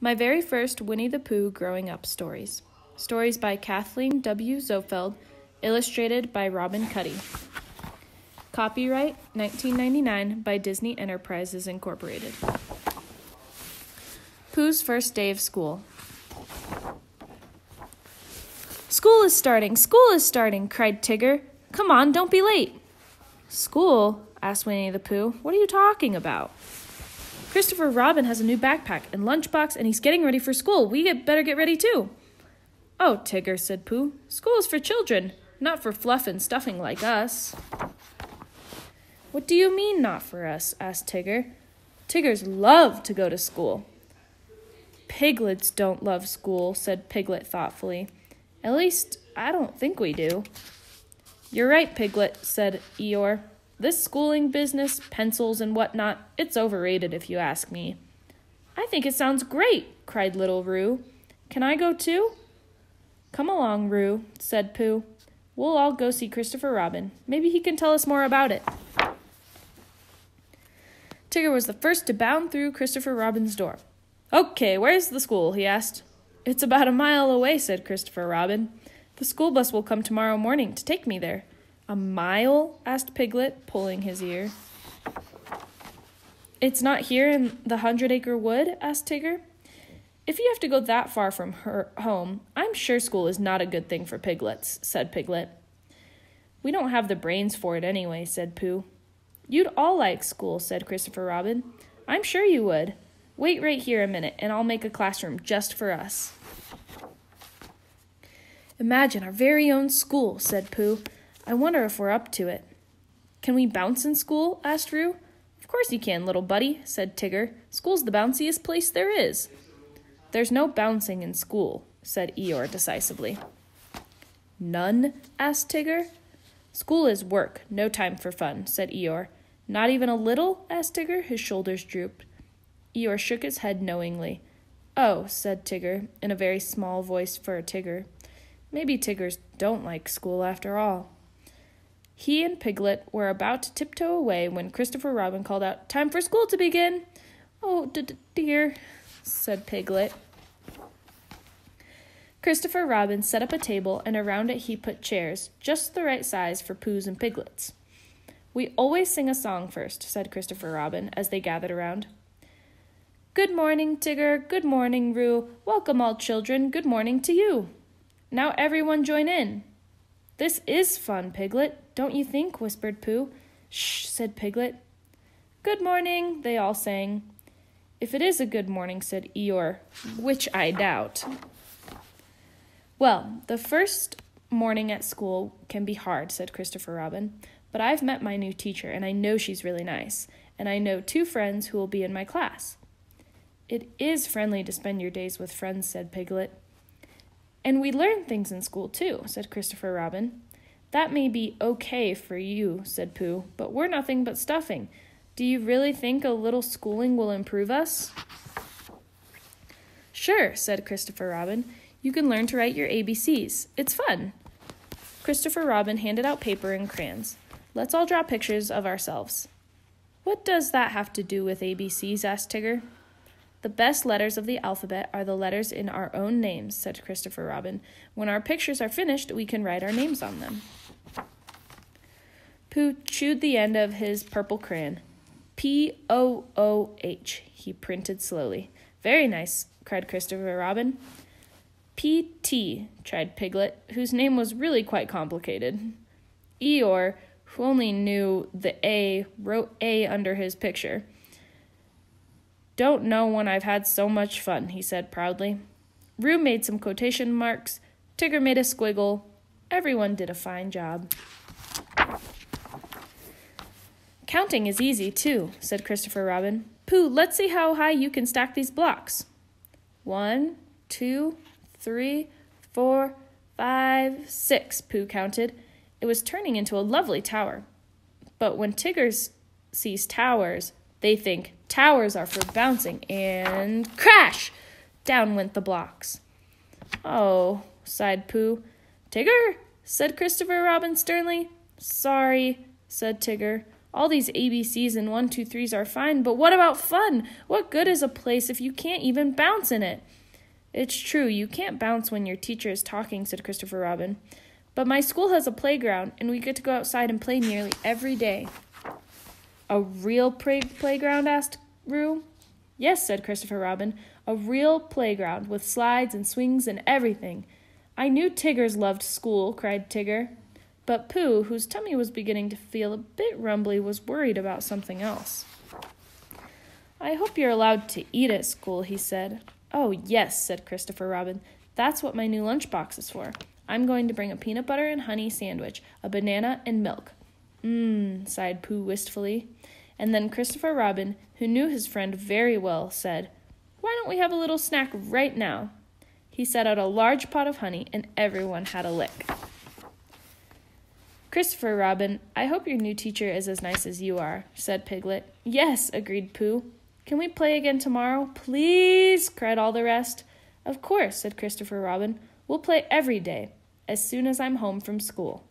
My very first Winnie the Pooh growing up stories. Stories by Kathleen W. Zofeld, illustrated by Robin Cuddy. Copyright 1999 by Disney Enterprises Incorporated. Pooh's first day of school. School is starting, cried Tigger. Come on, don't be late. School? Asked Winnie the Pooh. What are you talking about? Christopher Robin has a new backpack and lunchbox, and he's getting ready for school. We better get ready too. Oh, Tigger, said Pooh. School is for children, not for fluff and stuffing like us. What do you mean, not for us? Asked Tigger. Tiggers love to go to school. Piglets don't love school, said Piglet thoughtfully. At least, I don't think we do. You're right, Piglet, said Eeyore. This schooling business, pencils and whatnot, it's overrated if you ask me. I think it sounds great, cried little Roo. Can I go too? Come along, Roo, said Pooh. We'll all go see Christopher Robin. Maybe he can tell us more about it. Tigger was the first to bound through Christopher Robin's door. Okay, where's the school? He asked. It's about a mile away, said Christopher Robin. The school bus will come tomorrow morning to take me there. A mile? Asked Piglet, pulling his ear. It's not here in the 100-acre wood? Asked Tigger. If you have to go that far from her home, I'm sure school is not a good thing for piglets, said Piglet. We don't have the brains for it anyway, said Pooh. You'd all like school, said Christopher Robin. I'm sure you would. Wait right here a minute, and I'll make a classroom just for us. Imagine our very own school, said Pooh. I wonder if we're up to it. Can we bounce in school? Asked Roo. Of course you can, little buddy, said Tigger. School's the bounciest place there is. There's no bouncing in school, said Eeyore decisively. None? Asked Tigger. School is work, no time for fun, said Eeyore. Not even a little? Asked Tigger. His shoulders drooped. Eeyore shook his head knowingly. Oh, said Tigger, in a very small voice for a Tigger. Maybe Tiggers don't like school after all. He and Piglet were about to tiptoe away when Christopher Robin called out, Time for school to begin! Oh, dear, said Piglet. Christopher Robin set up a table, and around it he put chairs, just the right size for Poohs and Piglets. We always sing a song first, said Christopher Robin, as they gathered around. Good morning, Tigger. Good morning, Roo. Welcome, all children. Good morning to you. Now everyone join in. This is fun, Piglet, don't you think? Whispered Pooh. Shh, said Piglet. Good morning, they all sang. If it is a good morning, said Eeyore, which I doubt. Well, the first morning at school can be hard, said Christopher Robin, but I've met my new teacher, and I know she's really nice, and I know 2 friends who will be in my class. It is friendly to spend your days with friends, said Piglet. And we learn things in school, too, said Christopher Robin. That may be okay for you, said Pooh, but we're nothing but stuffing. Do you really think a little schooling will improve us? Sure, said Christopher Robin. You can learn to write your ABCs. It's fun. Christopher Robin handed out paper and crayons. Let's all draw pictures of ourselves. What does that have to do with ABCs? Asked Tigger. The best letters of the alphabet are the letters in our own names, said Christopher Robin. When our pictures are finished, we can write our names on them. Pooh chewed the end of his purple crayon. P-O-O-H, he printed slowly. Very nice, cried Christopher Robin. P-T, tried Piglet, whose name was really quite complicated. Eeyore, who only knew the A, wrote A under his picture. Don't know when I've had so much fun, he said proudly. Roo made some quotation marks. Tigger made a squiggle. Everyone did a fine job. Counting is easy, too, said Christopher Robin. Pooh, let's see how high you can stack these blocks. 1, 2, 3, 4, 5, 6, Pooh counted. It was turning into a lovely tower. But when Tigger sees towers, they think towers are for bouncing, and crash! Down went the blocks. Oh, sighed Pooh. Tigger, said Christopher Robin sternly. Sorry, said Tigger. All these ABCs and 1, 2, 3s are fine, but what about fun? What good is a place if you can't even bounce in it? It's true, you can't bounce when your teacher is talking, said Christopher Robin. But my school has a playground, and we get to go outside and play nearly every day. A real playground? Asked Roo. Yes, said Christopher Robin, a real playground with slides and swings and everything. I knew Tiggers loved school, cried Tigger. But Pooh, whose tummy was beginning to feel a bit rumbly, was worried about something else. I hope you're allowed to eat at school, he said. Oh, yes, said Christopher Robin. That's what my new lunchbox is for. I'm going to bring a peanut butter and honey sandwich, a banana, and milk. Sighed Pooh wistfully. And then Christopher Robin, who knew his friend very well, said, Why don't we have a little snack right now? He set out a large pot of honey, and everyone had a lick. Christopher Robin, I hope your new teacher is as nice as you are, said Piglet. Yes, agreed Pooh. Can we play again tomorrow? Please, cried all the rest. Of course, said Christopher Robin. We'll play every day, as soon as I'm home from school.